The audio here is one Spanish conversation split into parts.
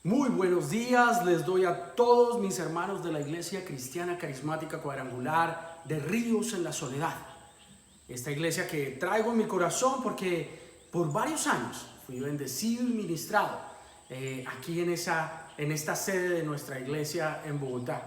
Muy buenos días, les doy a todos mis hermanos de la Iglesia Cristiana Carismática Cuadrangular de Ríos en la Soledad. Esta iglesia que traigo en mi corazón porque por varios años fui bendecido y ministrado aquí en esta sede de nuestra iglesia en Bogotá.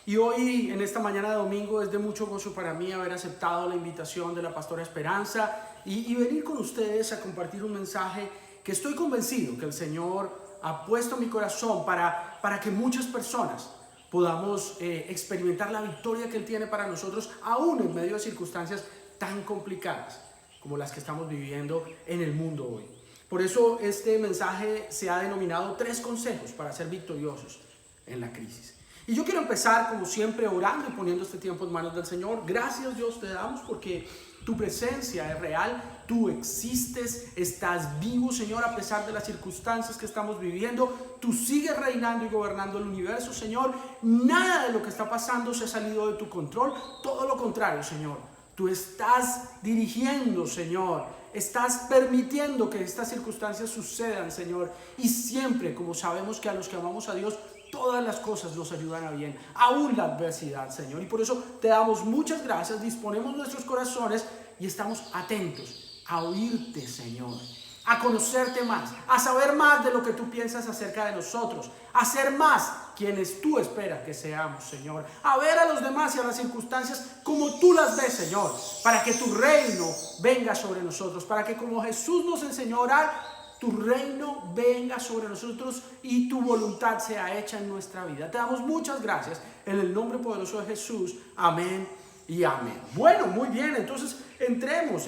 Y hoy, en esta mañana de domingo, es de mucho gozo para mí haber aceptado la invitación de la pastora Esperanza y venir con ustedes a compartir un mensaje que estoy convencido que el Señor ha puesto en mi corazón para que muchas personas podamos experimentar la victoria que Él tiene para nosotros, aún en medio de circunstancias tan complicadas como las que estamos viviendo en el mundo hoy. Por eso este mensaje se ha denominado 3 consejos para ser victoriosos en la crisis. Y yo quiero empezar, como siempre, orando y poniendo este tiempo en manos del Señor. Gracias, Dios, te damos porque tu presencia es real, tú existes, estás vivo, Señor, a pesar de las circunstancias que estamos viviendo. Tú sigues reinando y gobernando el universo, Señor. Nada de lo que está pasando se ha salido de tu control, todo lo contrario, Señor. Tú estás dirigiendo, Señor. Estás permitiendo que estas circunstancias sucedan, Señor. Y siempre, como sabemos que a los que amamos a Dios, todas las cosas nos ayudan a bien, aún la adversidad, Señor. Y por eso te damos muchas gracias, disponemos nuestros corazones y estamos atentos a oírte, Señor, a conocerte más, a saber más de lo que tú piensas acerca de nosotros, a ser más quienes tú esperas que seamos, Señor, a ver a los demás y a las circunstancias como tú las ves, Señor, para que tu reino venga sobre nosotros, para que como Jesús nos enseñó a orar, tu reino venga sobre nosotros y tu voluntad sea hecha en nuestra vida. Te damos muchas gracias en el nombre poderoso de Jesús. Amén y amén. Bueno, muy bien, entonces entremos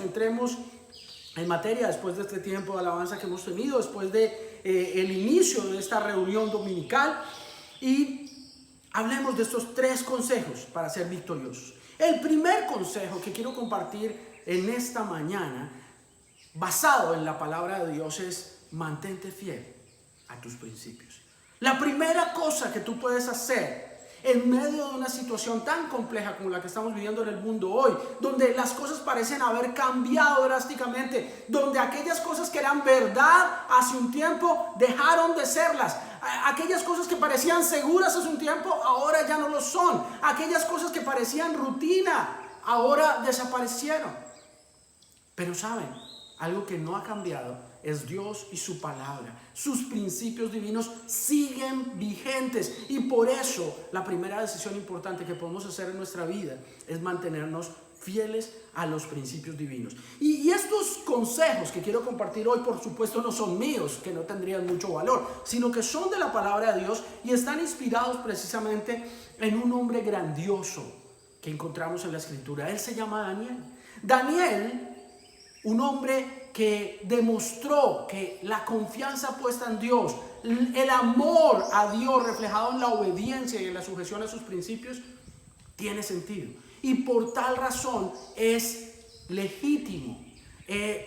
en materia después de este tiempo de alabanza que hemos tenido, después de el inicio de esta reunión dominical, y hablemos de estos 3 consejos para ser victoriosos. El primer consejo que quiero compartir en esta mañana, basado en la palabra de Dios, es mantente fiel a tus principios. La primera cosa que tú puedes hacer en medio de una situación tan compleja como la que estamos viviendo en el mundo hoy, donde las cosas parecen haber cambiado drásticamente, donde aquellas cosas que eran verdad hace un tiempo dejaron de serlas, aquellas cosas que parecían seguras hace un tiempo ahora ya no lo son, aquellas cosas que parecían rutina ahora desaparecieron. Pero ¿saben? Algo que no ha cambiado es Dios y su palabra. Sus principios divinos siguen vigentes. Y por eso la primera decisión importante que podemos hacer en nuestra vida es mantenernos fieles a los principios divinos. Y estos consejos que quiero compartir hoy, por supuesto, no son míos, que no tendrían mucho valor, sino que son de la palabra de Dios y están inspirados precisamente en un hombre grandioso que encontramos en la Escritura. Él se llama Daniel. Daniel, un hombre que demostró que la confianza puesta en Dios, el amor a Dios reflejado en la obediencia y en la sujeción a sus principios, tiene sentido. Y por tal razón es legítimo,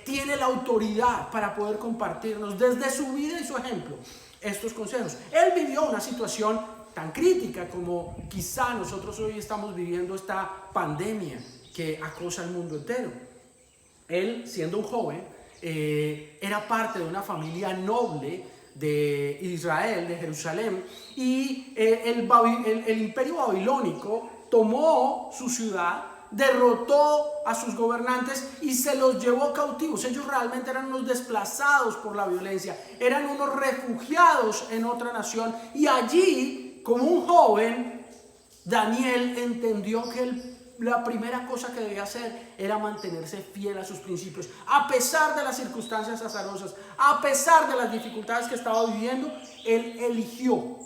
tiene la autoridad para poder compartirnos desde su vida y su ejemplo estos consejos. Él vivió una situación tan crítica como quizá nosotros hoy estamos viviendo esta pandemia que acosa al mundo entero. Él, siendo un joven, era parte de una familia noble de Israel, de Jerusalén, y el imperio babilónico tomó su ciudad, derrotó a sus gobernantes y se los llevó cautivos. Ellos realmente eran unos desplazados por la violencia, eran unos refugiados en otra nación, y allí, como un joven, Daniel entendió que la primera cosa que debía hacer era mantenerse fiel a sus principios. A pesar de las circunstancias azarosas, a pesar de las dificultades que estaba viviendo, él eligió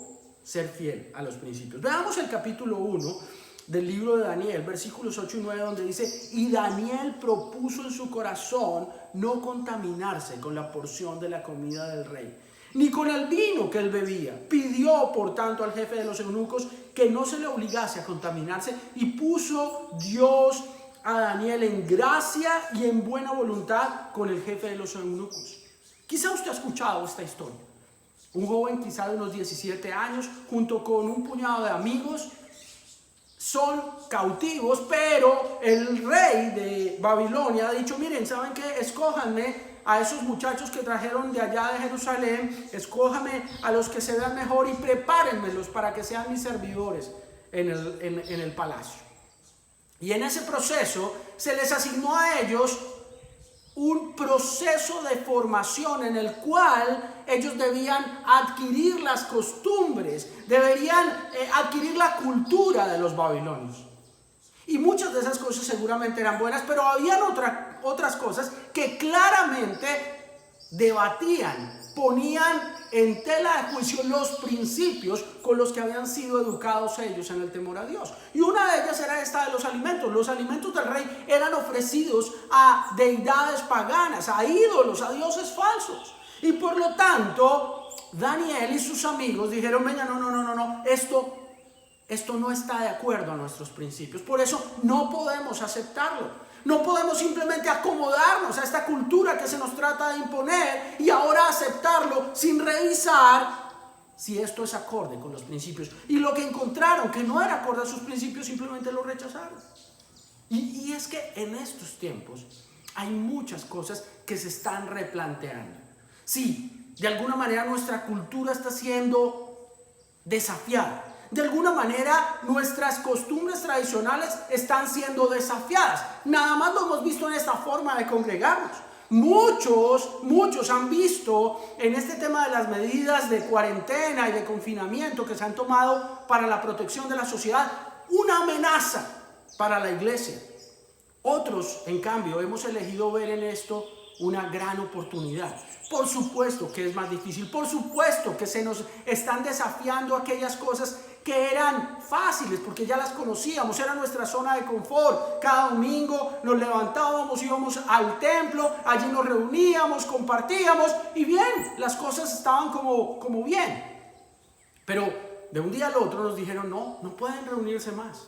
ser fiel a los principios. Veamos el capítulo 1 del libro de Daniel, versículos 8 y 9, donde dice: y Daniel propuso en su corazón no contaminarse con la porción de la comida del rey, ni con el vino que él bebía. Pidió, por tanto, al jefe de los eunucos que no se le obligase a contaminarse, y puso Dios a Daniel en gracia y en buena voluntad con el jefe de los eunucos. Quizá usted ha escuchado esta historia. Un joven quizá de unos 17 años, junto con un puñado de amigos, son cautivos, pero el rey de Babilonia ha dicho: miren, ¿saben qué? Escójanme a esos muchachos que trajeron de allá de Jerusalén, escójame a los que se vean mejor y prepárenmelos para que sean mis servidores en el palacio. Y en ese proceso se les asignó a ellos un proceso de formación en el cual ellos debían adquirir las costumbres, deberían adquirir la cultura de los babilonios. Y muchas de esas cosas seguramente eran buenas, pero habían otras cosas que claramente debatían, ponían en tela de juicio los principios con los que habían sido educados ellos en el temor a Dios. Y una de ellas era esta de los alimentos. Los alimentos del rey eran ofrecidos a deidades paganas, a ídolos, a dioses falsos. Y por lo tanto, Daniel y sus amigos dijeron, venga, no, esto no está de acuerdo a nuestros principios. Por eso no podemos aceptarlo. No podemos simplemente acomodarnos a esta cultura que se nos trata de imponer y ahora aceptarlo sin revisar si esto es acorde con los principios. Y lo que encontraron que no era acorde a sus principios, simplemente lo rechazaron. Y es que en estos tiempos hay muchas cosas que se están replanteando. Sí, de alguna manera nuestra cultura está siendo desafiada. De alguna manera nuestras costumbres tradicionales están siendo desafiadas. Nada más lo hemos visto en esta forma de congregarnos. Muchos han visto en este tema de las medidas de cuarentena y de confinamiento que se han tomado para la protección de la sociedad una amenaza para la iglesia. Otros, en cambio, hemos elegido ver en esto una gran oportunidad. Por supuesto que es más difícil, por supuesto que se nos están desafiando aquellas cosas que eran fáciles porque ya las conocíamos, era nuestra zona de confort. Cada domingo nos levantábamos, íbamos al templo, allí nos reuníamos, compartíamos y bien, las cosas estaban como bien. Pero de un día al otro nos dijeron no pueden reunirse más.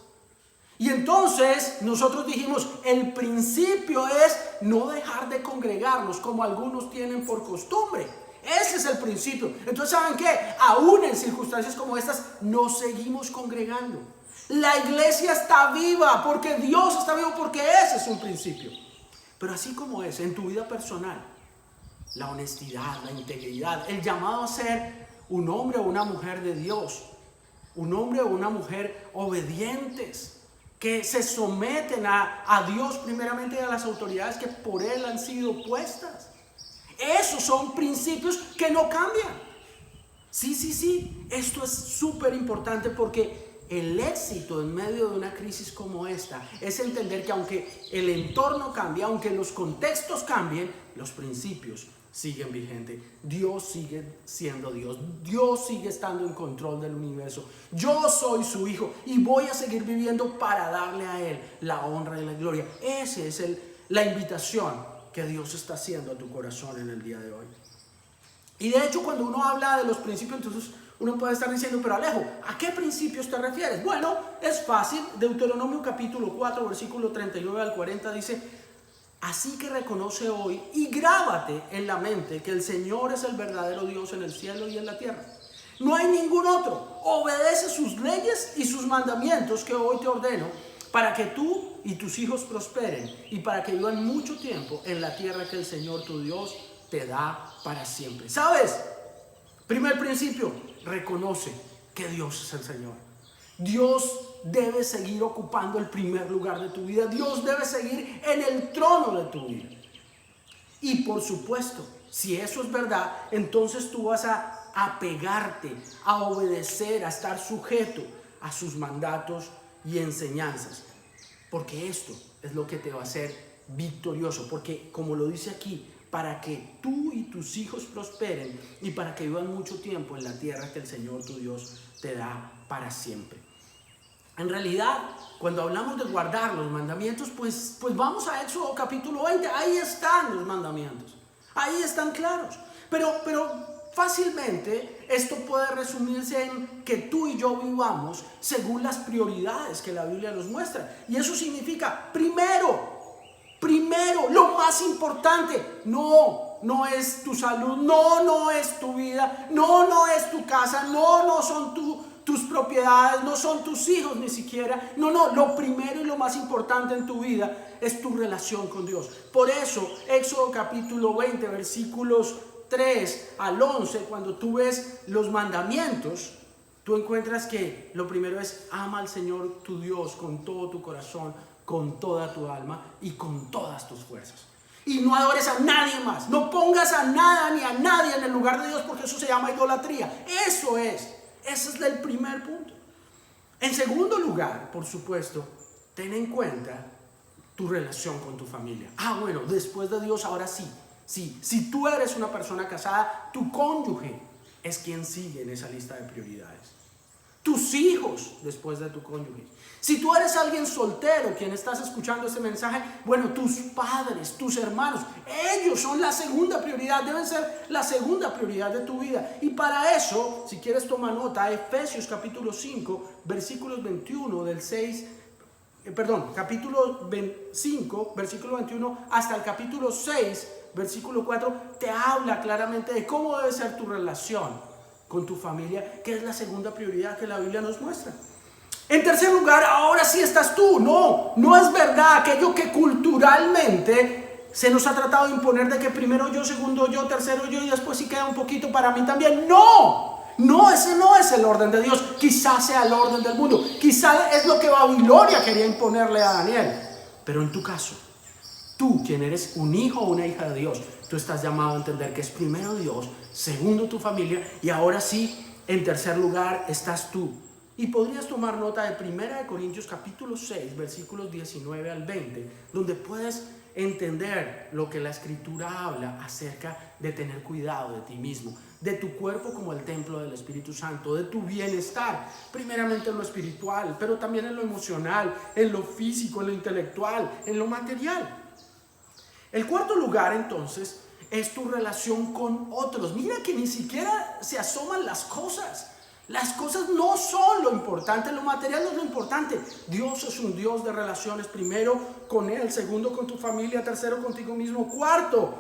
Y entonces nosotros dijimos, el principio es no dejar de congregarnos como algunos tienen por costumbre. Ese es el principio. Entonces, ¿saben qué? Aún en circunstancias como estas, nos seguimos congregando. La iglesia está viva porque Dios está vivo, porque ese es un principio. Pero así como es, en tu vida personal, la honestidad, la integridad, el llamado a ser un hombre o una mujer de Dios, un hombre o una mujer obedientes, que se someten a Dios primeramente y a las autoridades que por Él han sido puestas. Esos son principios que no cambian. Sí, esto es súper importante porque el éxito en medio de una crisis como esta es entender que aunque el entorno cambie, aunque los contextos cambien, los principios siguen vigentes. Dios sigue siendo Dios. Dios sigue estando en control del universo. Yo soy su hijo y voy a seguir viviendo para darle a Él la honra y la gloria. Esa es la invitación que Dios está haciendo a tu corazón en el día de hoy. Y de hecho, cuando uno habla de los principios, entonces uno puede estar diciendo, pero Alejo, ¿a qué principios te refieres? Bueno, es fácil. Deuteronomio capítulo 4, versículo 39 al 40 dice, así que reconoce hoy y grábate en la mente que el Señor es el verdadero Dios en el cielo y en la tierra. No hay ningún otro. Obedece sus leyes y sus mandamientos que hoy te ordeno, para que tú y tus hijos prosperen y para que vivan mucho tiempo en la tierra que el Señor tu Dios te da para siempre. ¿Sabes? Primer principio, reconoce que Dios es el Señor. Dios debe seguir ocupando el primer lugar de tu vida. Dios debe seguir en el trono de tu vida. Y por supuesto, si eso es verdad, entonces tú vas a apegarte, a obedecer, a estar sujeto a sus mandatos y enseñanzas, porque esto es lo que te va a hacer victorioso, porque como lo dice aquí, para que tú y tus hijos prosperen y para que vivan mucho tiempo en la tierra que el Señor tu Dios te da para siempre. En realidad, cuando hablamos de guardar los mandamientos, pues vamos a Éxodo capítulo 20, ahí están los mandamientos, ahí están claros, pero fácilmente esto puede resumirse en que tú y yo vivamos según las prioridades que la Biblia nos muestra. Y eso significa, primero, lo más importante, no es tu salud, no es tu vida, no es tu casa, no son tus propiedades, no son tus hijos ni siquiera. No, lo primero y lo más importante en tu vida es tu relación con Dios. Por eso, Éxodo capítulo 20, versículos 3 al 11, cuando tú ves los mandamientos, tú encuentras que lo primero es: ama al Señor tu Dios con todo tu corazón, con toda tu alma y con todas tus fuerzas. Y no adores a nadie más. No pongas a nada ni a nadie en el lugar de Dios, porque eso se llama idolatría. Ese es el primer punto. En segundo lugar, por supuesto, ten en cuenta tu relación con tu familia. Bueno, después de Dios, ahora sí. Si tú eres una persona casada, tu cónyuge es quien sigue en esa lista de prioridades. Tus hijos después de tu cónyuge. Si tú eres alguien soltero, quien estás escuchando este mensaje, bueno, tus padres, tus hermanos, ellos son la segunda prioridad, deben ser la segunda prioridad de tu vida. Y para eso, si quieres toma nota, Efesios capítulo 5, versículos 21 del 6, capítulo 5, versículo 21 hasta el capítulo 6, versículo 4, te habla claramente de cómo debe ser tu relación con tu familia, que es la segunda prioridad que la Biblia nos muestra. En tercer lugar, ahora sí estás tú. No es verdad aquello que culturalmente se nos ha tratado de imponer, de que primero yo, segundo yo, tercero yo y después sí queda un poquito para mí también. No, ese no es el orden de Dios. Quizás sea el orden del mundo. Quizás es lo que Babilonia quería imponerle a Daniel. Pero en tu caso, tú, quien eres un hijo o una hija de Dios, tú estás llamado a entender que es primero Dios, segundo tu familia y ahora sí, en tercer lugar, estás tú. Y podrías tomar nota de 1 Corintios capítulo 6, versículos 19 al 20, donde puedes entender lo que la Escritura habla acerca de tener cuidado de ti mismo, de tu cuerpo como el templo del Espíritu Santo, de tu bienestar, primeramente en lo espiritual, pero también en lo emocional, en lo físico, en lo intelectual, en lo material. El cuarto lugar, entonces, es tu relación con otros. Mira que ni siquiera se asoman las cosas. Las cosas no son lo importante, lo material no es lo importante. Dios es un Dios de relaciones, primero con Él, segundo con tu familia, tercero contigo mismo, cuarto,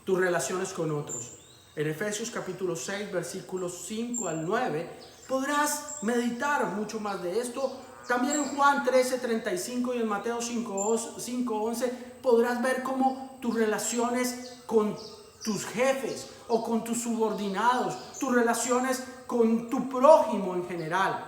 tus relaciones con otros. En Efesios capítulo 6, versículos 5 al 9, podrás meditar mucho más de esto. También en Juan 13:35 y en Mateo 5:11 podrás ver cómo tus relaciones con tus jefes o con tus subordinados, tus relaciones con tu prójimo en general,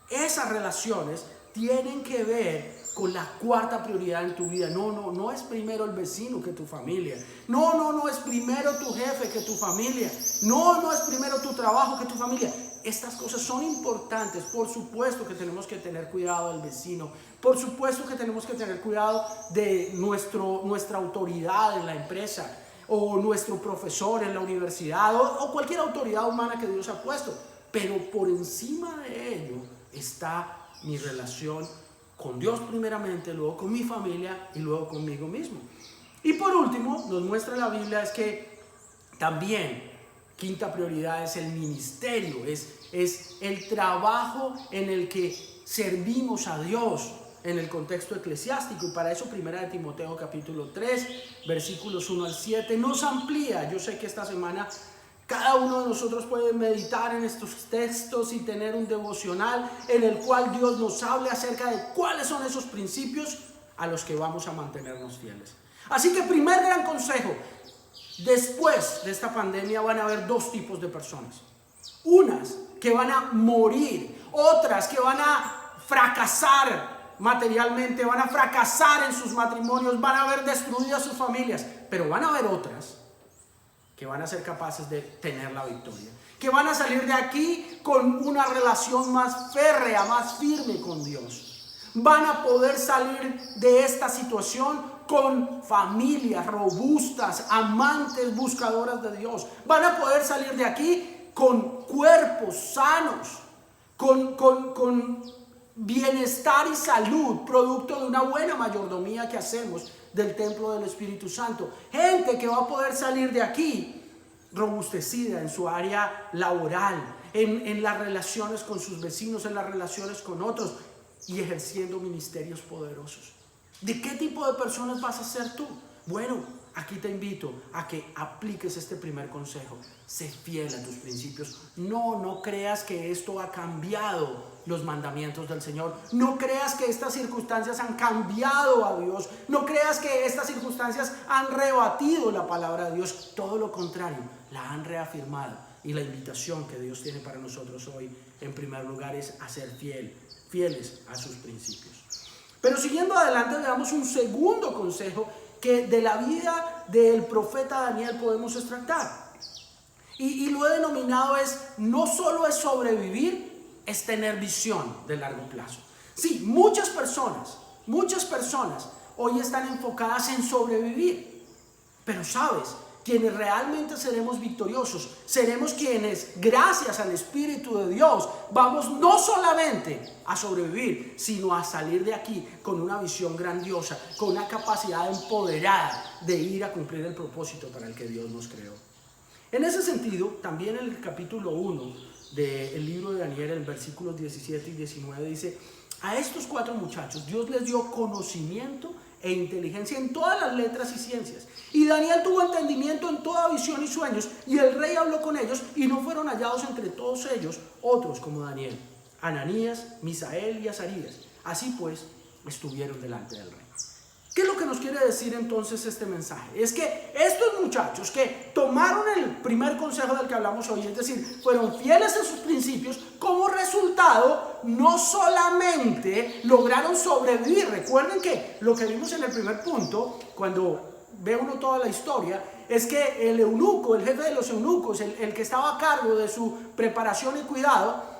esas relaciones tienen que ver con la cuarta prioridad en tu vida. No es primero el vecino que tu familia. No es primero tu jefe que tu familia. No es primero tu trabajo que tu familia. Estas cosas son importantes. Por supuesto que tenemos que tener cuidado del vecino. Por supuesto que tenemos que tener cuidado de nuestra autoridad en la empresa, o nuestro profesor en la universidad, o cualquier autoridad humana que Dios ha puesto. Pero por encima de ello está mi relación con Dios primeramente, luego con mi familia y luego conmigo mismo. Y por último, nos muestra la Biblia es que también quinta prioridad es el ministerio, es el trabajo en el que servimos a Dios en el contexto eclesiástico. Y para eso 1 Timoteo capítulo 3, versículos 1 al 7 nos amplía. Yo sé que esta semana cada uno de nosotros puede meditar en estos textos y tener un devocional en el cual Dios nos hable acerca de cuáles son esos principios a los que vamos a mantenernos fieles. Así que primer gran consejo: después de esta pandemia van a haber dos tipos de personas. Unas que van a morir, otras que van a fracasar materialmente, van a fracasar en sus matrimonios, van a ver destruidas sus familias, pero van a haber otras que van a ser capaces de tener la victoria, que van a salir de aquí con una relación más férrea, más firme con Dios. Van a poder salir de esta situación con familias robustas, amantes, buscadoras de Dios. Van a poder salir de aquí con cuerpos sanos, con bienestar y salud, producto de una buena mayordomía que hacemos del templo del Espíritu Santo. Gente que va a poder salir de aquí robustecida en su área laboral, en las relaciones con sus vecinos, en las relaciones con otros y ejerciendo ministerios poderosos. ¿De qué tipo de personas vas a ser tú? Bueno, aquí te invito a que apliques este primer consejo. Sé fiel a tus principios. No creas que esto ha cambiado los mandamientos del Señor. No creas que estas circunstancias han cambiado a Dios. No creas que estas circunstancias han rebatido la palabra de Dios. Todo lo contrario, la han reafirmado. Y la invitación que Dios tiene para nosotros hoy, en primer lugar, es a ser fieles a sus principios. Pero siguiendo adelante, veamos un segundo consejo que de la vida del profeta Daniel podemos extractar. Y lo he denominado no solo es sobrevivir, es tener visión de largo plazo. Sí, muchas personas hoy están enfocadas en sobrevivir. Pero sabes, quienes realmente seremos victoriosos, seremos quienes, gracias al Espíritu de Dios, vamos no solamente a sobrevivir, sino a salir de aquí con una visión grandiosa, con una capacidad empoderada de ir a cumplir el propósito para el que Dios nos creó. En ese sentido, también en el capítulo 1 del libro de Daniel, en versículos 17 y 19, dice: a estos 4 muchachos Dios les dio conocimiento e inteligencia en todas las letras y ciencias. Y Daniel tuvo entendimiento en toda visión y sueños, y el rey habló con ellos, y no fueron hallados entre todos ellos otros como Daniel, Ananías, Misael y Azarías. Así pues, estuvieron delante del rey. ¿Qué es lo que nos quiere decir entonces este mensaje? Es que estos muchachos que tomaron el primer consejo del que hablamos hoy, es decir, fueron fieles a sus principios, como resultado no solamente lograron sobrevivir. Recuerden que lo que vimos en el primer punto, cuando ve uno toda la historia, es que el eunuco, el jefe de los eunucos, el que estaba a cargo de su preparación y cuidado,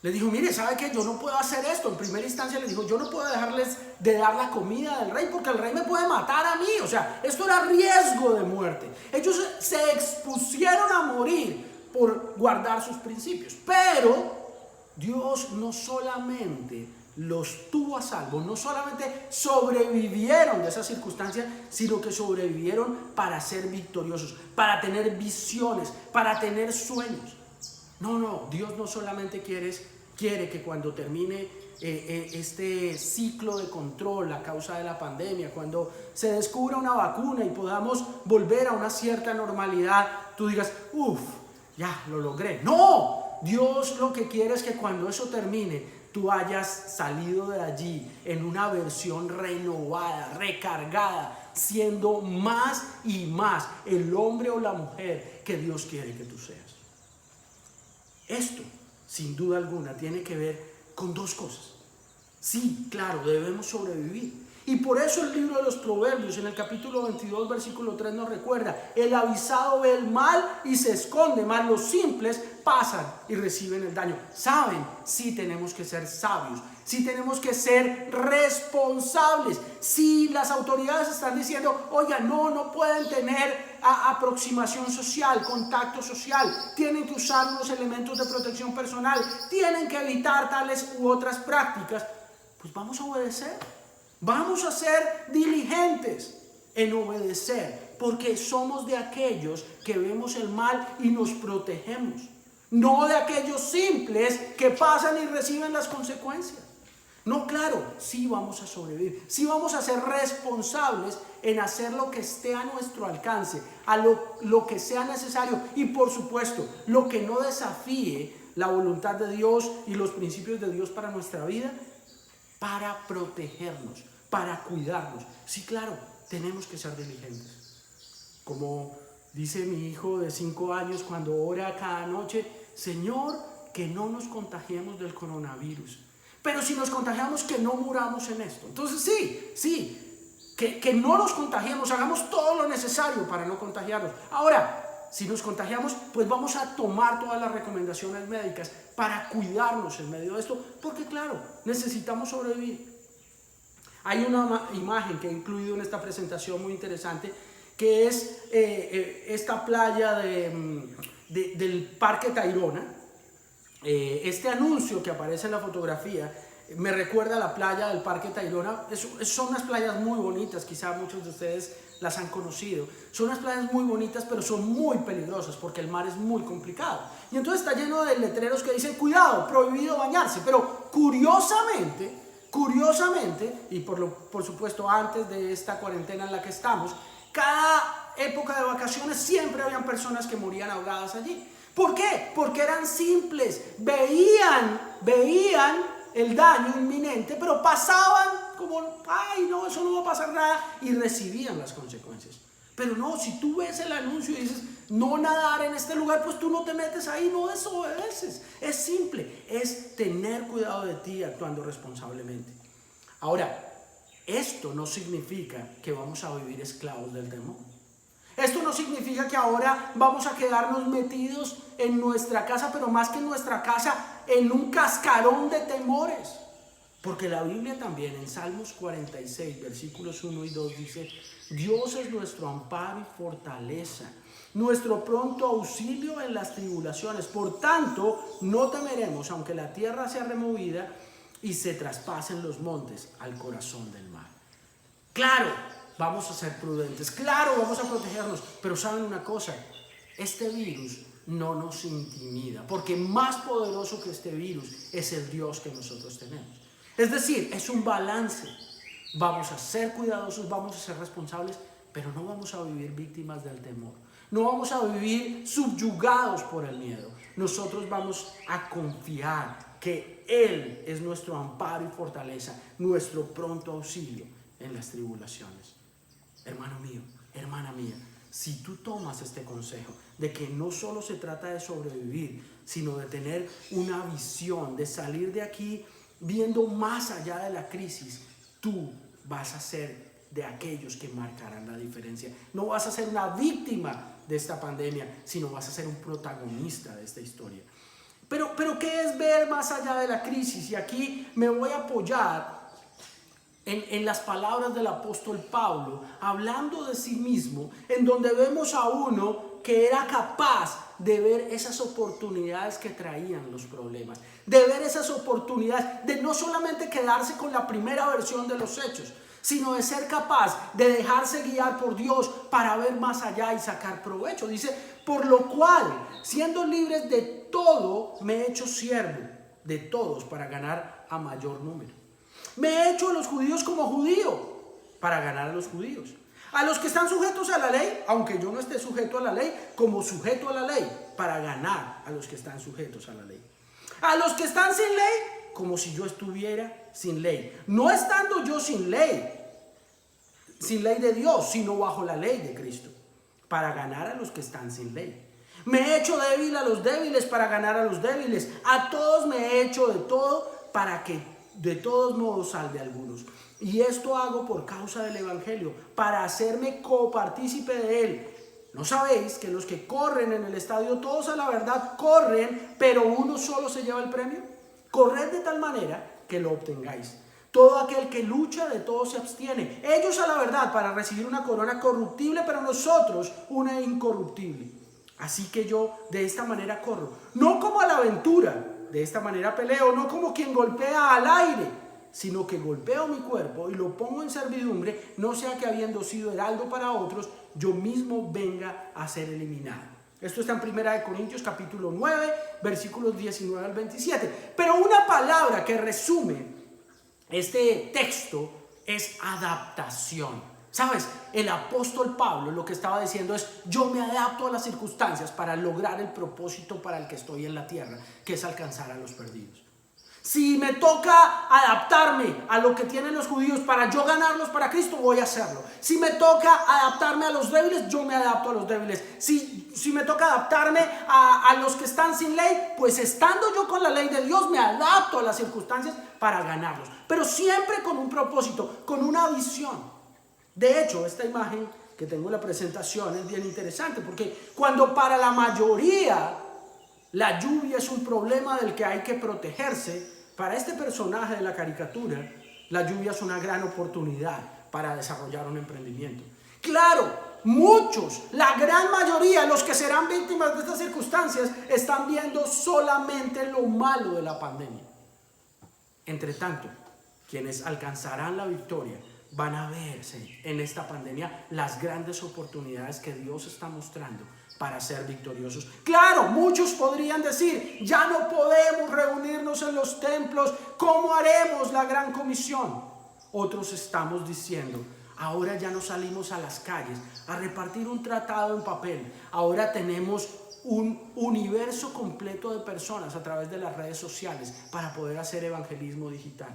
le dijo: mire, ¿sabe qué? Yo no puedo hacer esto. En primera instancia le dijo: yo no puedo dejarles de dar la comida del rey porque el rey me puede matar a mí. O sea, esto era riesgo de muerte. Ellos se expusieron a morir por guardar sus principios. Pero Dios no solamente los tuvo a salvo, no solamente sobrevivieron de esas circunstancias, sino que sobrevivieron para ser victoriosos, para tener visiones, para tener sueños. No, Dios no solamente quiere que cuando termine este ciclo de control a causa de la pandemia, cuando se descubra una vacuna y podamos volver a una cierta normalidad, tú digas: ya lo logré. No, Dios lo que quiere es que cuando eso termine, tú hayas salido de allí en una versión renovada, recargada, siendo más y más el hombre o la mujer que Dios quiere que tú seas. Esto, sin duda alguna, tiene que ver con 2 cosas. Sí, claro, debemos sobrevivir. Y por eso el libro de los Proverbios, en el capítulo 22, versículo 3, nos recuerda: el avisado ve el mal y se esconde, mas los simples pasan y reciben el daño. ¿Saben? Sí tenemos que ser sabios, sí tenemos que ser responsables. Si las autoridades están diciendo: oiga, no pueden tener aproximación social, contacto social, tienen que usar unos elementos de protección personal, tienen que evitar tales u otras prácticas, pues vamos a obedecer. Vamos a ser diligentes en obedecer, porque somos de aquellos que vemos el mal y nos protegemos, no de aquellos simples que pasan y reciben las consecuencias. No, claro, sí vamos a sobrevivir, sí vamos a ser responsables en hacer lo que esté a nuestro alcance, a lo que sea necesario, y por supuesto, lo que no desafíe la voluntad de Dios y los principios de Dios para nuestra vida, para protegernos, para cuidarnos. Sí, claro, tenemos que ser diligentes. Como dice mi hijo de 5 años cuando ora cada noche: Señor, que no nos contagiemos del coronavirus. Pero si nos contagiamos, que no muramos en esto. Entonces sí, que no nos contagiemos, hagamos todo lo necesario para no contagiarnos. Ahora, si nos contagiamos, pues vamos a tomar todas las recomendaciones médicas para cuidarnos en medio de esto, porque claro, necesitamos sobrevivir. Hay una imagen que he incluido en esta presentación muy interesante, que es esta playa del Parque Tayrona. Este anuncio que aparece en la fotografía me recuerda a la playa del Parque Tayrona. Son unas playas muy bonitas, quizá muchos de ustedes las han conocido. Son unas playas muy bonitas, pero son muy peligrosas porque el mar es muy complicado. Y entonces está lleno de letreros que dicen: cuidado, prohibido bañarse. Pero curiosamente, Curiosamente, y por supuesto antes de esta cuarentena en la que estamos, cada época de vacaciones siempre habían personas que morían ahogadas allí. ¿Por qué? Porque eran simples, veían el daño inminente, pero pasaban como, ay no, eso no va a pasar nada, y recibían las consecuencias. Pero no, si tú ves el anuncio y dices, no nadar en este lugar, pues tú no te metes ahí, no desobedeces. Es simple, es tener cuidado de ti actuando responsablemente. Ahora, esto no significa que vamos a vivir esclavos del temor. Esto no significa que ahora vamos a quedarnos metidos en nuestra casa, pero más que en nuestra casa, en un cascarón de temores. Porque la Biblia también en Salmos 46, versículos 1 y 2 dice, Dios es nuestro amparo y fortaleza, nuestro pronto auxilio en las tribulaciones. Por tanto, no temeremos, aunque la tierra sea removida y se traspasen los montes al corazón del mar. Claro, vamos a ser prudentes, claro, vamos a protegernos, pero ¿saben una cosa? Este virus no nos intimida, porque más poderoso que este virus es el Dios que nosotros tenemos. Es decir, es un balance. Vamos a ser cuidadosos, vamos a ser responsables, pero no vamos a vivir víctimas del temor. No vamos a vivir subyugados por el miedo. Nosotros vamos a confiar que Él es nuestro amparo y fortaleza, nuestro pronto auxilio en las tribulaciones. Hermano mío, hermana mía, si tú tomas este consejo de que no solo se trata de sobrevivir, sino de tener una visión, de salir de aquí viendo más allá de la crisis, tú vas a ser de aquellos que marcarán la diferencia. No vas a ser una víctima de esta pandemia, sino vas a ser un protagonista de esta historia. Pero ¿qué es ver más allá de la crisis? Y aquí me voy a apoyar en las palabras del apóstol Pablo, hablando de sí mismo, en donde vemos a uno que era capaz de ver esas oportunidades que traían los problemas, de ver esas oportunidades, de no solamente quedarse con la primera versión de los hechos, sino de ser capaz de dejarse guiar por Dios para ver más allá y sacar provecho. Dice, por lo cual, siendo libres de todo, me he hecho siervo de todos para ganar a mayor número. Me he hecho a los judíos como judío para ganar a los judíos. A los que están sujetos a la ley, aunque yo no esté sujeto a la ley, como sujeto a la ley, para ganar a los que están sujetos a la ley. A los que están sin ley, como si yo estuviera sin ley. No estando yo sin ley de Dios, sino bajo la ley de Cristo, para ganar a los que están sin ley. Me he hecho débil a los débiles para ganar a los débiles. A todos me he hecho de todo para que de todos modos salve a algunos. Y esto hago por causa del evangelio, para hacerme copartícipe de él. ¿No sabéis que los que corren en el estadio, todos a la verdad corren, pero uno solo se lleva el premio? Corred de tal manera que lo obtengáis. Todo aquel que lucha, de todo se abstiene. Ellos a la verdad para recibir una corona corruptible, pero nosotros una incorruptible. Así que yo de esta manera corro, no como a la aventura. De esta manera peleo, no como quien golpea al aire, sino que golpeo mi cuerpo y lo pongo en servidumbre, no sea que habiendo sido heraldo para otros, yo mismo venga a ser eliminado. Esto está en 1 Corintios capítulo 9, versículos 19 al 27. Pero una palabra que resume este texto es adaptación. ¿Sabes? El apóstol Pablo lo que estaba diciendo es, yo me adapto a las circunstancias para lograr el propósito para el que estoy en la tierra, que es alcanzar a los perdidos. Si me toca adaptarme a lo que tienen los judíos para yo ganarlos para Cristo, voy a hacerlo. Si me toca adaptarme a los débiles, yo me adapto a los débiles. Si me toca adaptarme a los que están sin ley, pues estando yo con la ley de Dios, me adapto a las circunstancias para ganarlos. Pero siempre con un propósito, con una visión. De hecho, esta imagen que tengo en la presentación es bien interesante, porque cuando para la mayoría la lluvia es un problema del que hay que protegerse, para este personaje de la caricatura, la lluvia es una gran oportunidad para desarrollar un emprendimiento. Claro, muchos, la gran mayoría, los que serán víctimas de estas circunstancias, están viendo solamente lo malo de la pandemia. Entre tanto, quienes alcanzarán la victoria van a verse en esta pandemia las grandes oportunidades que Dios está mostrando para ser victoriosos. Claro, muchos podrían decir, ya no podemos reunirnos en los templos, ¿cómo haremos la gran comisión? Otros estamos diciendo, ahora ya no salimos a las calles a repartir un tratado en papel, ahora tenemos un universo completo de personas a través de las redes sociales para poder hacer evangelismo digital.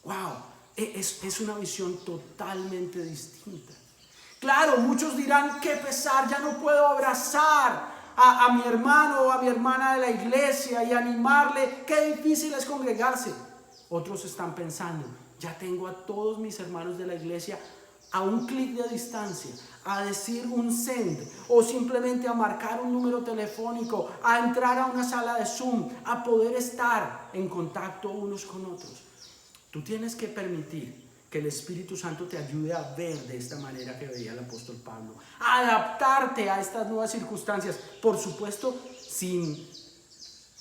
¡Wow! Es una visión totalmente distinta. Claro, muchos dirán, qué pesar, ya no puedo abrazar a mi hermano o a mi hermana de la iglesia y animarle, qué difícil es congregarse. Otros están pensando, ya tengo a todos mis hermanos de la iglesia a un clic de distancia, a decir un send o simplemente a marcar un número telefónico, a entrar a una sala de Zoom, a poder estar en contacto unos con otros. Tú tienes que permitir que el Espíritu Santo te ayude a ver de esta manera que veía el apóstol Pablo, a adaptarte a estas nuevas circunstancias, por supuesto sin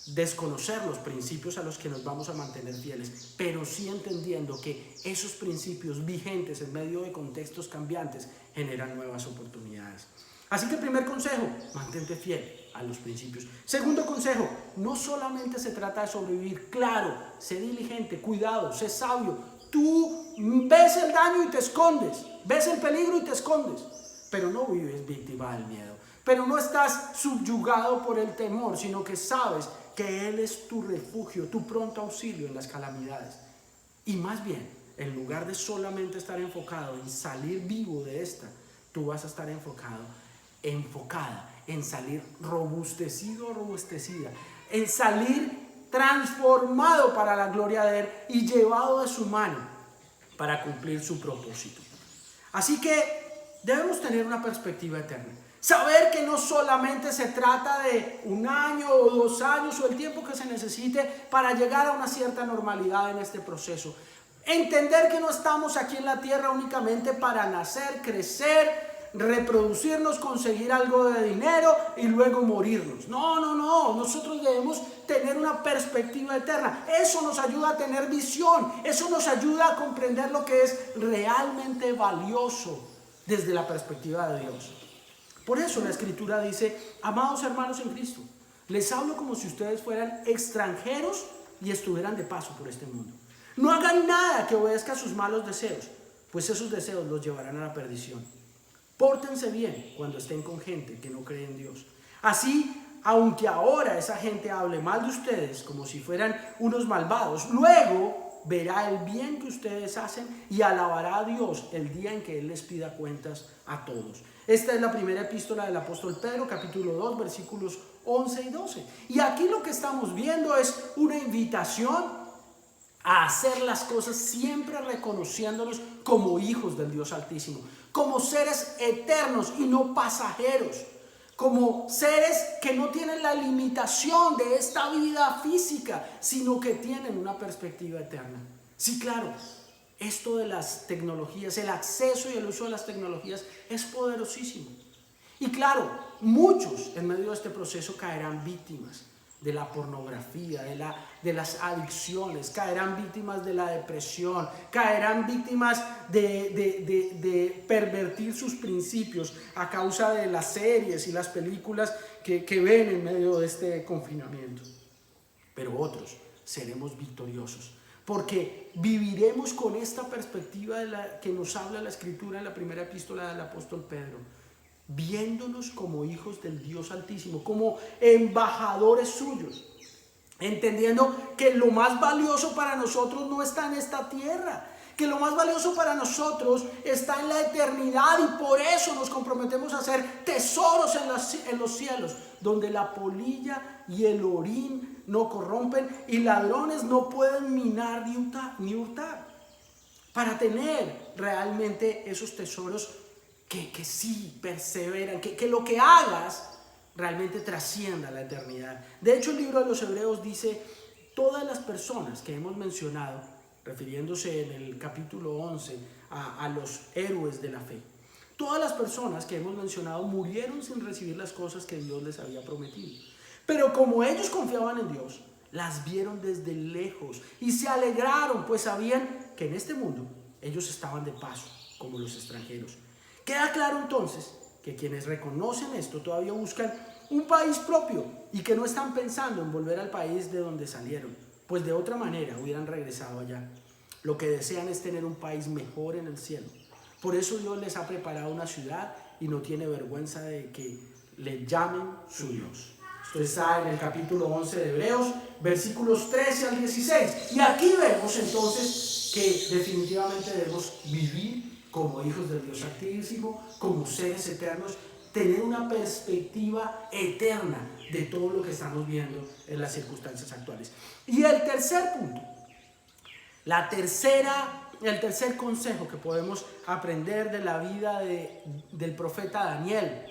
desconocer los principios a los que nos vamos a mantener fieles, pero sí entendiendo que esos principios vigentes en medio de contextos cambiantes generan nuevas oportunidades. Así que primer consejo, mantente fiel a los principios. Segundo consejo, no solamente se trata de sobrevivir, claro, sé diligente, cuidado, sé sabio. Tú ves el daño y te escondes, ves el peligro y te escondes, pero no vives víctima del miedo, pero no estás subyugado por el temor, sino que sabes que Él es tu refugio, tu pronto auxilio en las calamidades. Y más bien, en lugar de solamente estar enfocado en salir vivo de esta, tú vas a estar enfocada en salir robustecido o robustecida, en salir transformado para la gloria de Él y llevado de su mano para cumplir su propósito. Así que debemos tener una perspectiva eterna. Saber que no solamente se trata de 1 año o 2 años o el tiempo que se necesite para llegar a una cierta normalidad en este proceso. Entender que no estamos aquí en la tierra únicamente para nacer, crecer, reproducirnos, conseguir algo de dinero y luego morirnos. No, nosotros debemos tener una perspectiva eterna. Eso nos ayuda a tener visión, eso nos ayuda a comprender lo que es realmente valioso desde la perspectiva de Dios. Por eso la Escritura dice, amados hermanos en Cristo, les hablo como si ustedes fueran extranjeros y estuvieran de paso por este mundo. No hagan nada que obedezca a sus malos deseos, pues esos deseos los llevarán a la perdición. Pórtense bien cuando estén con gente que no cree en Dios. Así, aunque ahora esa gente hable mal de ustedes como si fueran unos malvados, luego verá el bien que ustedes hacen y alabará a Dios el día en que Él les pida cuentas a todos. Esta es la primera epístola del apóstol Pedro, capítulo 2, versículos 11 y 12. Y aquí lo que estamos viendo es una invitación a hacer las cosas siempre reconociéndonos como hijos del Dios Altísimo, como seres eternos y no pasajeros, como seres que no tienen la limitación de esta vida física, sino que tienen una perspectiva eterna. Sí, claro, esto de las tecnologías, el acceso y el uso de las tecnologías es poderosísimo. Y claro, muchos en medio de este proceso caerán víctimas de la pornografía, de las adicciones, caerán víctimas de la depresión, caerán víctimas de pervertir sus principios a causa de las series y las películas que ven en medio de este confinamiento. Pero otros seremos victoriosos, porque viviremos con esta perspectiva de la que nos habla la Escritura en la primera epístola del apóstol Pedro, viéndonos como hijos del Dios Altísimo, como embajadores suyos, entendiendo que lo más valioso para nosotros no está en esta tierra, que lo más valioso para nosotros está en la eternidad, y por eso nos comprometemos a hacer tesoros en los cielos, donde la polilla y el orín no corrompen y ladrones no pueden minar ni hurtar, para tener realmente esos tesoros que sí perseveran, que lo que hagas realmente trascienda la eternidad. De hecho, el libro de los Hebreos dice, todas las personas que hemos mencionado, refiriéndose en el capítulo 11 a los héroes de la fe, todas las personas que hemos mencionado murieron sin recibir las cosas que Dios les había prometido. Pero como ellos confiaban en Dios, las vieron desde lejos y se alegraron, pues sabían que en este mundo ellos estaban de paso, como los extranjeros. Queda claro entonces que quienes reconocen esto todavía buscan un país propio y que no están pensando en volver al país de donde salieron, pues de otra manera hubieran regresado allá. Lo que desean es tener un país mejor en el cielo. Por eso Dios les ha preparado una ciudad y no tiene vergüenza de que le llamen su Dios. Esto está en el capítulo 11 de Hebreos, versículos 13 al 16. Y aquí vemos entonces que definitivamente debemos vivir como hijos del Dios Altísimo, como seres eternos, tener una perspectiva eterna de todo lo que estamos viendo en las circunstancias actuales. Y el tercer punto, el tercer consejo que podemos aprender de la vida del profeta Daniel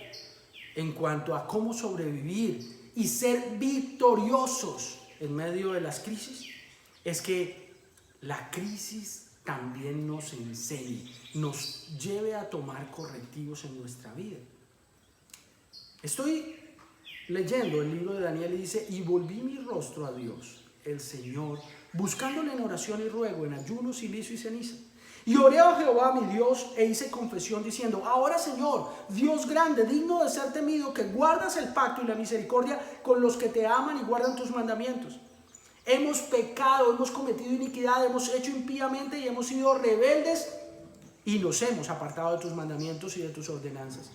en cuanto a cómo sobrevivir y ser victoriosos en medio de las crisis, es que la crisis también nos enseñe, nos lleve a tomar correctivos en nuestra vida. Estoy leyendo el libro de Daniel y dice: y volví mi rostro a Dios, el Señor, buscándole en oración y ruego, en ayuno, silicio y ceniza. Y oré a Jehová mi Dios e hice confesión diciendo: ahora, Señor, Dios grande, digno de ser temido, que guardas el pacto y la misericordia con los que te aman y guardan tus mandamientos. Hemos pecado, hemos cometido iniquidad, hemos hecho impíamente y hemos sido rebeldes y nos hemos apartado de tus mandamientos y de tus ordenanzas.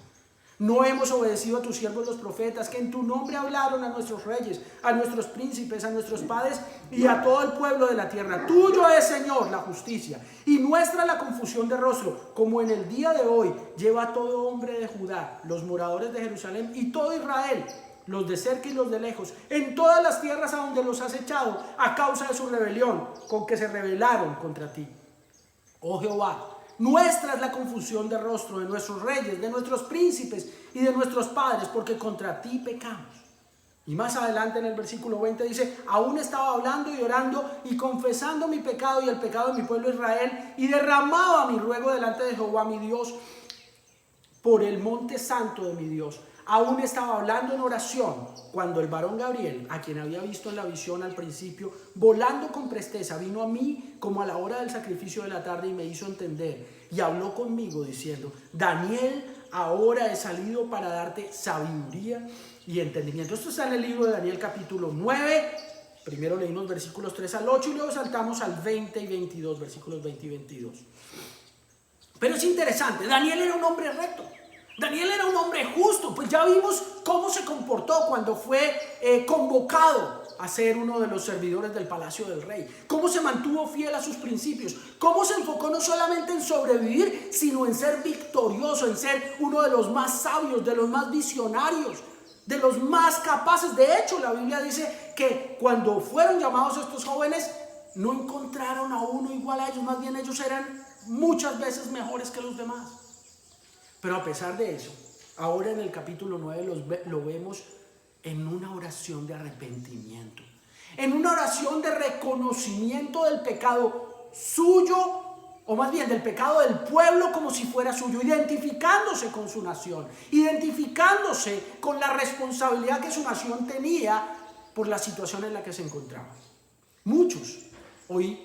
No hemos obedecido a tus siervos los profetas, que en tu nombre hablaron a nuestros reyes, a nuestros príncipes, a nuestros padres y a todo el pueblo de la tierra. Tuyo es, Señor, la justicia y nuestra la confusión de rostro, como en el día de hoy lleva todo hombre de Judá, los moradores de Jerusalén y todo Israel, los de cerca y los de lejos, en todas las tierras a donde los has echado a causa de su rebelión, con que se rebelaron contra ti. Oh Jehová, nuestra es la confusión de rostro de nuestros reyes, de nuestros príncipes y de nuestros padres, porque contra ti pecamos. Y más adelante en el versículo 20 dice: aún estaba hablando y orando y confesando mi pecado y el pecado de mi pueblo Israel, y derramaba mi ruego delante de Jehová mi Dios por el monte santo de mi Dios. Aún estaba hablando en oración cuando el varón Gabriel, a quien había visto en la visión al principio, volando con presteza, vino a mí como a la hora del sacrificio de la tarde y me hizo entender y habló conmigo diciendo: Daniel, ahora he salido para darte sabiduría y entendimiento. Esto está en el libro de Daniel capítulo 9. Primero leímos versículos 3 al 8 y luego saltamos al 20 y 22, versículos 20 y 22. Pero es interesante, Daniel era un hombre recto. Daniel era un hombre justo, pues ya vimos cómo se comportó cuando fue convocado a ser uno de los servidores del palacio del rey, cómo se mantuvo fiel a sus principios, cómo se enfocó no solamente en sobrevivir, sino en ser victorioso, en ser uno de los más sabios, de los más visionarios, de los más capaces. De hecho, la Biblia dice que cuando fueron llamados estos jóvenes, no encontraron a uno igual a ellos, más bien ellos eran muchas veces mejores que los demás. Pero a pesar de eso, ahora en el capítulo 9 lo vemos en una oración de arrepentimiento, en una oración de reconocimiento del pecado suyo, o más bien del pecado del pueblo como si fuera suyo, identificándose con su nación, identificándose con la responsabilidad que su nación tenía por la situación en la que se encontraba. Muchos hoy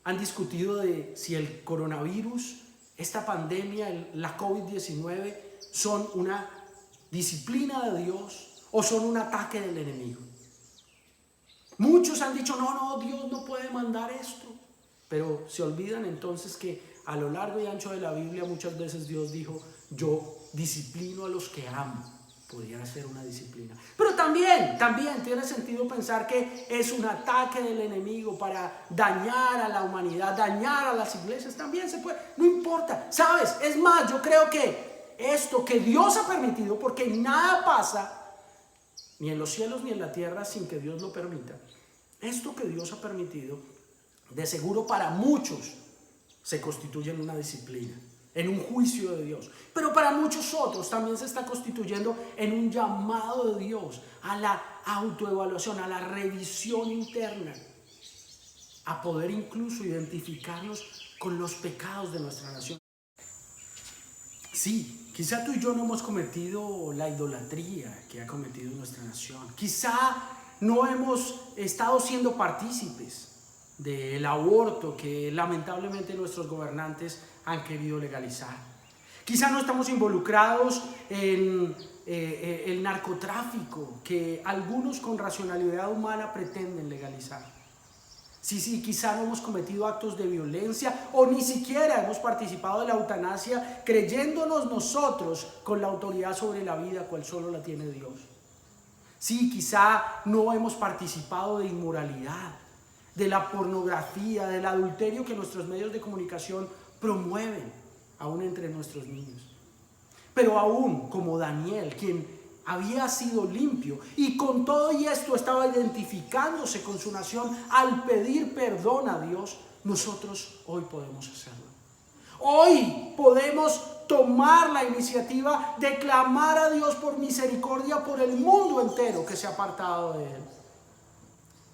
han discutido de si el coronavirus, esta pandemia, la COVID-19, son una disciplina de Dios o son un ataque del enemigo. Muchos han dicho: no, Dios no puede mandar esto. Pero se olvidan entonces que a lo largo y ancho de la Biblia muchas veces Dios dijo: yo disciplino a los que amo. Podría ser una disciplina. Pero también tiene sentido pensar que es un ataque del enemigo para dañar a la humanidad, dañar a las iglesias. También se puede, no importa. ¿Sabes? Es más, yo creo que esto que Dios ha permitido, porque nada pasa ni en los cielos ni en la tierra sin que Dios lo permita. Esto que Dios ha permitido, de seguro para muchos se constituye en una disciplina, en un juicio de Dios. Pero para muchos otros también se está constituyendo en un llamado de Dios a la autoevaluación, a la revisión interna, a poder incluso identificarnos con los pecados de nuestra nación. Sí, quizá tú y yo no hemos cometido la idolatría que ha cometido nuestra nación. Quizá no hemos estado siendo partícipes del aborto que lamentablemente nuestros gobernantes han querido legalizar. Quizá no estamos involucrados en el narcotráfico que algunos con racionalidad humana pretenden legalizar. Sí, quizá no hemos cometido actos de violencia o ni siquiera hemos participado de la eutanasia creyéndonos nosotros con la autoridad sobre la vida cual solo la tiene Dios. Sí, quizá no hemos participado de inmoralidad, de la pornografía, del adulterio que nuestros medios de comunicación promueven aún entre nuestros niños. Pero aún como Daniel, quien había sido limpio y con todo y esto estaba identificándose con su nación al pedir perdón a Dios, nosotros hoy podemos hacerlo. Hoy podemos tomar la iniciativa de clamar a Dios por misericordia por el mundo entero que se ha apartado de Él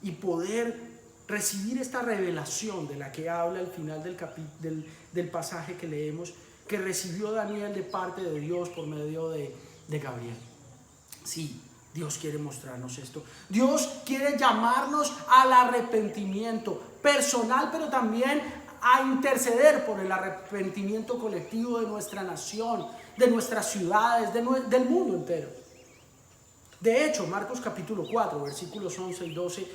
y poder recibir esta revelación de la que habla al final del pasaje que leemos, que recibió Daniel de parte de Dios por medio de Gabriel. Sí, Dios quiere mostrarnos esto. Dios quiere llamarnos al arrepentimiento personal, pero también a interceder por el arrepentimiento colectivo de nuestra nación, de nuestras ciudades, del mundo entero. De hecho, Marcos capítulo 4, versículos 11 y 12,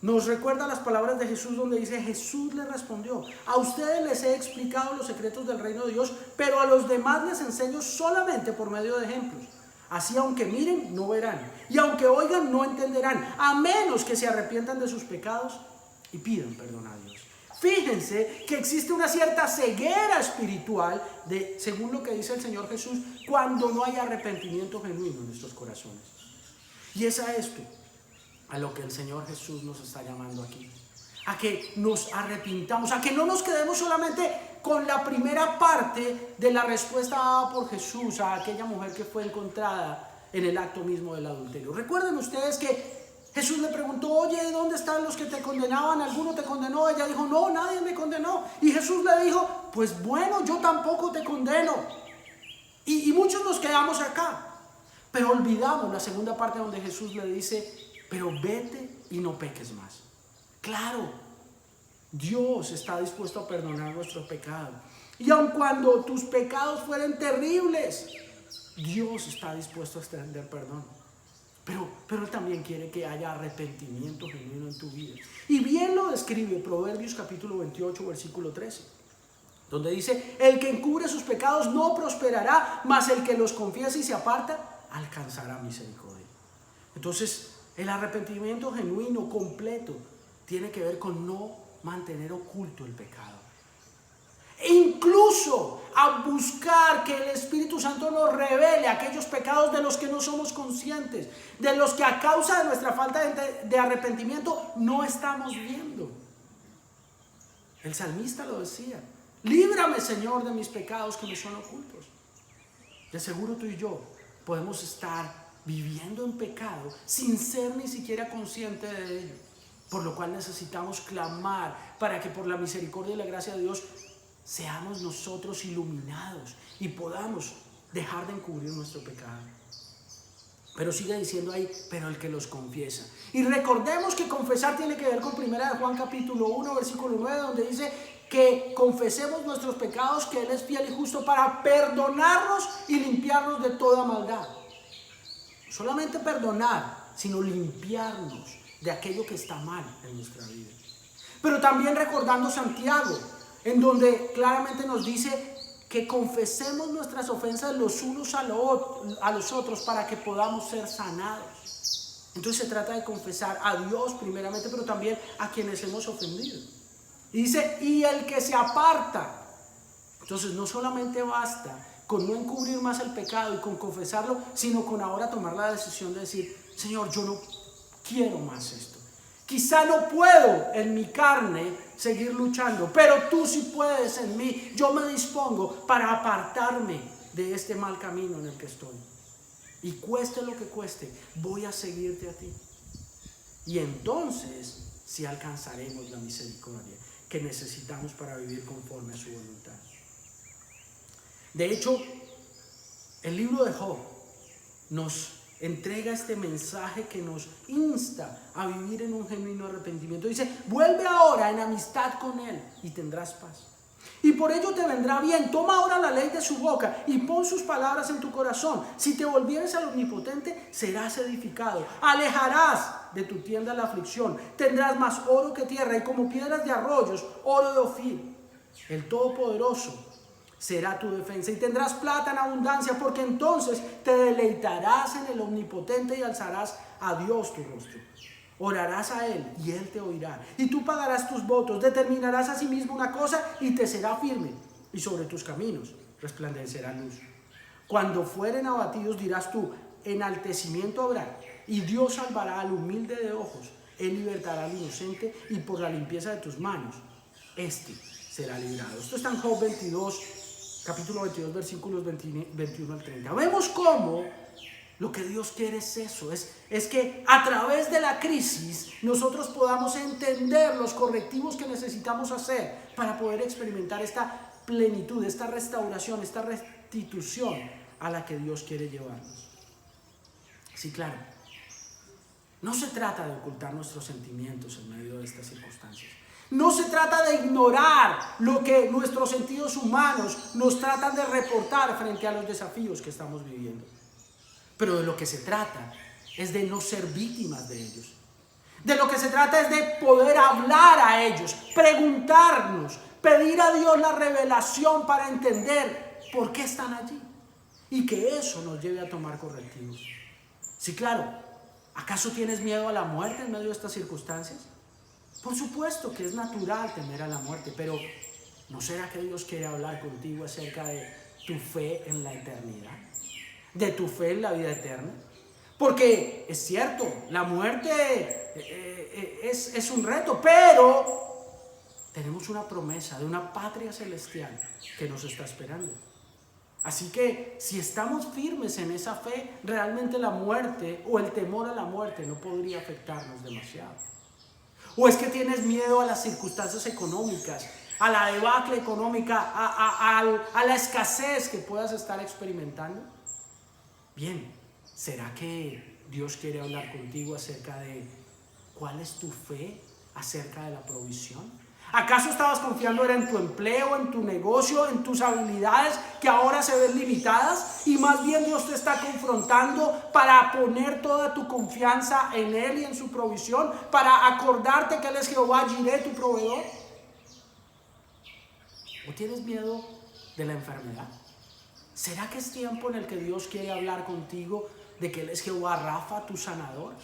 nos recuerda las palabras de Jesús donde dice: Jesús le respondió: a ustedes les he explicado los secretos del reino de Dios, pero a los demás les enseño solamente por medio de ejemplos. Así, aunque miren, no verán, y aunque oigan, no entenderán, a menos que se arrepientan de sus pecados y pidan perdón a Dios. Fíjense que existe una cierta ceguera espiritual, según lo que dice el Señor Jesús, cuando no hay arrepentimiento genuino en nuestros corazones. Y es a esto a lo que el Señor Jesús nos está llamando aquí. A que nos arrepintamos, a que no nos quedemos solamente con la primera parte de la respuesta dada por Jesús a aquella mujer que fue encontrada en el acto mismo del adulterio. Recuerden ustedes que Jesús le preguntó: oye, ¿dónde están los que te condenaban? ¿Alguno te condenó? Ella dijo: no, nadie me condenó. Y Jesús le dijo: pues bueno, yo tampoco te condeno. Y muchos nos quedamos acá, pero olvidamos la segunda parte donde Jesús le dice: pero vete y no peques más. Claro, Dios está dispuesto a perdonar nuestros pecados. Y aun cuando tus pecados fueren terribles, Dios está dispuesto a extender perdón. Pero Él también quiere que haya arrepentimiento genuino en tu vida. Y bien lo describe Proverbios capítulo 28, versículo 13. Donde dice: el que encubre sus pecados no prosperará, mas el que los confiesa y se aparta alcanzará misericordia. Entonces, el arrepentimiento genuino, completo, tiene que ver con no mantener oculto el pecado. E incluso a buscar que el Espíritu Santo nos revele aquellos pecados de los que no somos conscientes, de los que a causa de nuestra falta de arrepentimiento no estamos viendo. El salmista lo decía: líbrame, Señor, de mis pecados que me son ocultos. De seguro tú y yo podemos estar viviendo en pecado sin ser ni siquiera consciente de ello, por lo cual necesitamos clamar para que por la misericordia y la gracia de Dios seamos nosotros iluminados y podamos dejar de encubrir nuestro pecado. Pero sigue diciendo ahí: pero el que los confiesa. Y recordemos que confesar tiene que ver con 1 Juan capítulo 1 versículo 9, donde dice que confesemos nuestros pecados, que Él es fiel y justo para perdonarnos y limpiarnos de toda maldad. No solamente perdonar, sino limpiarnos de aquello que está mal en nuestra vida. Pero también recordando Santiago, en donde claramente nos dice que confesemos nuestras ofensas los unos a los otros para que podamos ser sanados. Entonces se trata de confesar a Dios primeramente, pero también a quienes hemos ofendido. Y dice: y el que se aparta. Entonces no solamente basta con no encubrir más el pecado y con confesarlo, sino con ahora tomar la decisión de decir: Señor, yo no quiero más esto. Quizá no puedo en mi carne seguir luchando, pero tú sí puedes en mí. Yo me dispongo para apartarme de este mal camino en el que estoy. Y cueste lo que cueste, voy a seguirte a ti. Y entonces sí alcanzaremos la misericordia que necesitamos para vivir conforme a su voluntad. De hecho, el libro de Job nos entrega este mensaje que nos insta a vivir en un genuino arrepentimiento. Dice: vuelve ahora en amistad con Él y tendrás paz. Y por ello te vendrá bien. Toma ahora la ley de su boca y pon sus palabras en tu corazón. Si te volvieres al Omnipotente, serás edificado. Alejarás de tu tienda la aflicción. Tendrás más oro que tierra y como piedras de arroyos, oro de Ofir. El Todopoderoso será tu defensa y tendrás plata en abundancia, porque entonces te deleitarás en el Omnipotente y alzarás a Dios tu rostro. Orarás a Él y Él te oirá. Y tú pagarás tus votos, determinarás a sí mismo una cosa y te será firme. Y sobre tus caminos resplandecerá luz. Cuando fueren abatidos dirás tú, enaltecimiento habrá. Y Dios salvará al humilde de ojos. Él libertará al inocente y por la limpieza de tus manos, este será librado. Esto está en Job 22, capítulo 22, versículos 21 al 30. Vemos cómo lo que Dios quiere es eso, es que a través de la crisis nosotros podamos entender los correctivos que necesitamos hacer para poder experimentar esta plenitud, esta restauración, esta restitución a la que Dios quiere llevarnos. Sí, claro, no se trata de ocultar nuestros sentimientos en medio de estas circunstancias. No se trata de ignorar lo que nuestros sentidos humanos nos tratan de reportar frente a los desafíos que estamos viviendo. Pero de lo que se trata es de no ser víctimas de ellos. De lo que se trata es de poder hablar a ellos, preguntarnos, pedir a Dios la revelación para entender por qué están allí. Y que eso nos lleve a tomar correctivos. Sí, claro, ¿acaso tienes miedo a la muerte en medio de estas circunstancias? Por supuesto que es natural temer a la muerte, pero ¿no será que Dios quiere hablar contigo acerca de tu fe en la eternidad? ¿De tu fe en la vida eterna? Porque es cierto, la muerte es un reto, pero tenemos una promesa de una patria celestial que nos está esperando. Así que si estamos firmes en esa fe, realmente la muerte o el temor a la muerte no podría afectarnos demasiado. ¿O es que tienes miedo a las circunstancias económicas, a la debacle económica, a la escasez que puedas estar experimentando? Bien, ¿será que Dios quiere hablar contigo acerca de cuál es tu fe acerca de la provisión? ¿Acaso estabas confiando en tu empleo, en tu negocio, en tus habilidades que ahora se ven limitadas? Y más bien Dios te está confrontando para poner toda tu confianza en Él y en su provisión, para acordarte que Él es Jehová Jireh, tu proveedor. ¿O tienes miedo de la enfermedad? ¿Será que es tiempo en el que Dios quiere hablar contigo de que Él es Jehová Rafa, tu sanador?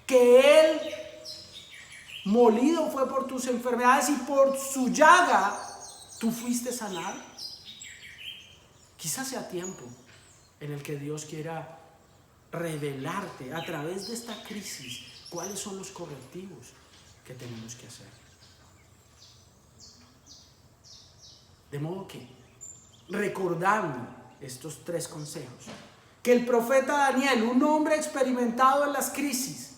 Que Él molido fue por tus enfermedades y por su llaga tú fuiste sanado. Quizás sea tiempo en el que Dios quiera revelarte a través de esta crisis cuáles son los correctivos que tenemos que hacer. De modo que, recordando estos tres consejos, que el profeta Daniel, un hombre experimentado en las crisis,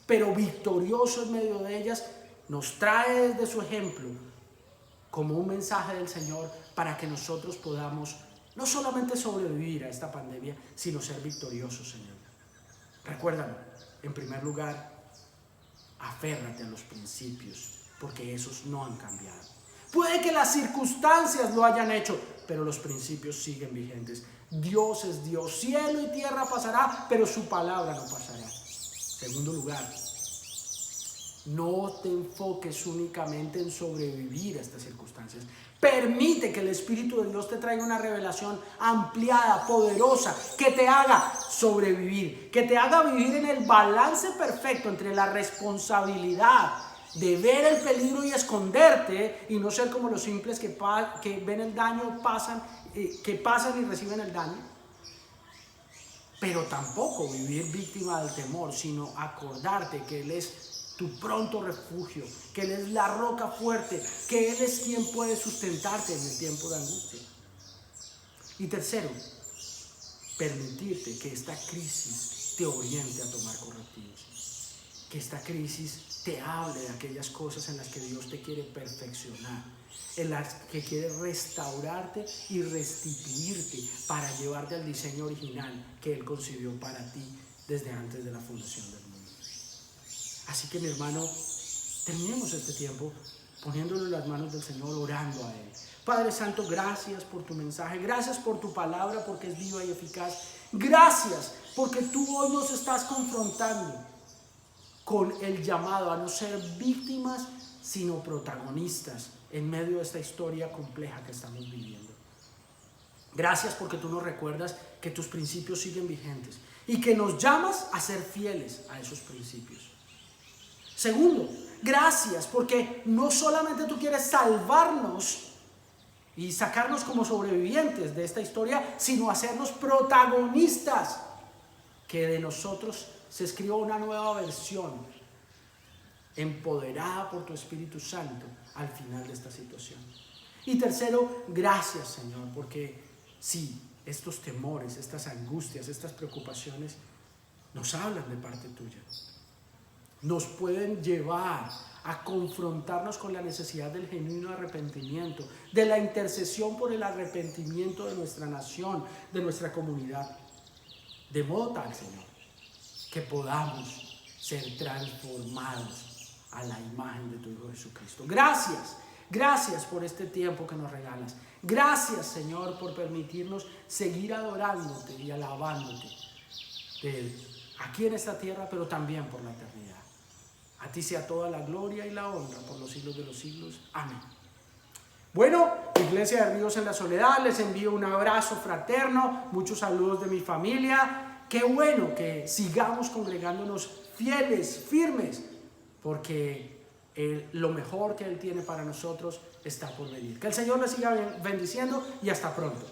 pero victorioso en medio de ellas, nos trae desde su ejemplo como un mensaje del Señor para que nosotros podamos no solamente sobrevivir a esta pandemia, sino ser victoriosos, Señor. Recuérdalo, en primer lugar, aférrate a los principios, porque esos no han cambiado. Puede que las circunstancias lo hayan hecho, pero los principios siguen vigentes. Dios es Dios, cielo y tierra pasará, pero su palabra no pasará. Segundo lugar, no te enfoques únicamente en sobrevivir a estas circunstancias. Permite que el Espíritu de Dios te traiga una revelación ampliada, poderosa, que te haga sobrevivir, que te haga vivir en el balance perfecto entre la responsabilidad de ver el peligro y esconderte y no ser como los simples que ven el daño, que pasan y reciben el daño. Pero tampoco vivir víctima del temor, sino acordarte que Él es tu pronto refugio, que Él es la roca fuerte, que Él es quien puede sustentarte en el tiempo de angustia. Y tercero, permitirte que esta crisis te oriente a tomar correctivos, que esta crisis te hable de aquellas cosas en las que Dios te quiere perfeccionar, en las que quiere restaurarte y restituirte para llevarte al diseño original que Él concibió para ti desde antes de la fundación del mundo. Así que, mi hermano, terminemos este tiempo poniéndolo en las manos del Señor, orando a Él. Padre Santo, gracias por tu mensaje, gracias por tu palabra porque es viva y eficaz. Gracias porque tú hoy nos estás confrontando con el llamado a no ser víctimas, sino protagonistas en medio de esta historia compleja que estamos viviendo. Gracias porque tú nos recuerdas que tus principios siguen vigentes y que nos llamas a ser fieles a esos principios. Segundo, gracias porque no solamente tú quieres salvarnos y sacarnos como sobrevivientes de esta historia, sino hacernos protagonistas, que de nosotros se escriba una nueva versión, empoderada por tu Espíritu Santo al final de esta situación. Y tercero, gracias Señor, porque sí, estos temores, estas angustias, estas preocupaciones nos hablan de parte tuya. Nos pueden llevar a confrontarnos con la necesidad del genuino arrepentimiento, de la intercesión por el arrepentimiento de nuestra nación, de nuestra comunidad. De modo tal, Señor, que podamos ser transformados a la imagen de tu Hijo Jesucristo. Gracias, gracias por este tiempo que nos regalas. Gracias, Señor, por permitirnos seguir adorándote y alabándote aquí en esta tierra, pero también por la eternidad. A ti sea toda la gloria y la honra por los siglos de los siglos. Amén. Bueno, Iglesia de Ríos en la Soledad, les envío un abrazo fraterno, muchos saludos de mi familia. Qué bueno que sigamos congregándonos fieles, firmes, porque lo mejor que Él tiene para nosotros está por venir. Que el Señor les siga bendiciendo y hasta pronto.